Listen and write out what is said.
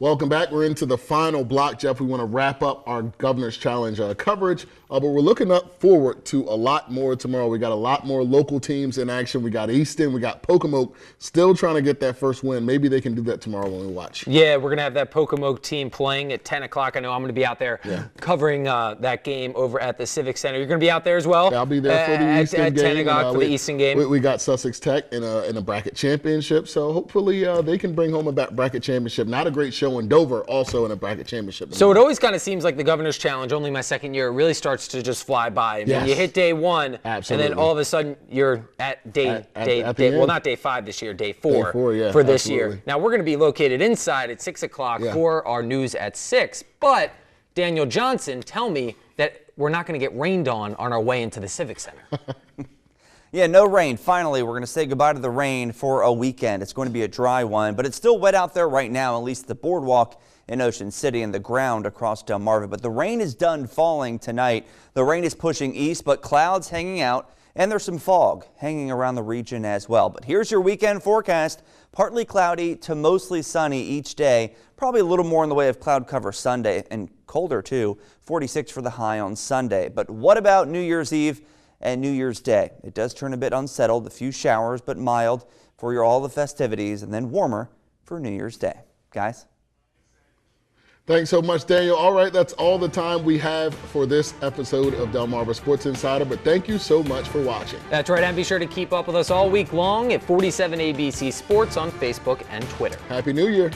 Welcome back. We're into the final block, Jeff. We want to wrap up our Governor's Challenge coverage, but we're looking forward to a lot more tomorrow. We got a lot more local teams in action. We got Easton, we got Pocomoke still trying to get that first win. Maybe they can do that tomorrow when we watch. Yeah, we're going to have that Pocomoke team playing at 10 o'clock. I know I'm going to be out there covering that game over at the Civic Center. You're going to be out there as well? Yeah, I'll be there for the Easton game. At 10 o'clock for the Easton game. We got Sussex Tech in a bracket championship, so hopefully they can bring home a bracket championship. Not a great show in Dover, also in a bracket championship. So it always kind of seems like the Governor's Challenge, only my second year, it really starts to just fly by. I mean, you hit day one, absolutely, and then all of a sudden you're at day well, not day 5 this year, day 4, for this year. Now we're going to be located inside at 6 o'clock for our news at 6. But Daniel Johnson, tell me that we're not going to get rained on our way into the Civic Center. Yeah, no rain. Finally, we're going to say goodbye to the rain for a weekend. It's going to be a dry one, but it's still wet out there right now, at least the boardwalk in Ocean City and the ground across Delmarva. But the rain is done falling tonight. The rain is pushing east, but clouds hanging out, and there's some fog hanging around the region as well. But here's your weekend forecast. Partly cloudy to mostly sunny each day. Probably a little more in the way of cloud cover Sunday, and colder too. 46 for the high on Sunday. But what about New Year's Eve and New Year's Day? It does turn a bit unsettled, a few showers, but mild for all the festivities, and then warmer for New Year's Day. Guys? Thanks so much, Daniel. All right, that's all the time we have for this episode of Delmarva Sports Insider, but thank you so much for watching. That's right, and be sure to keep up with us all week long at 47 ABC Sports on Facebook and Twitter. Happy New Year.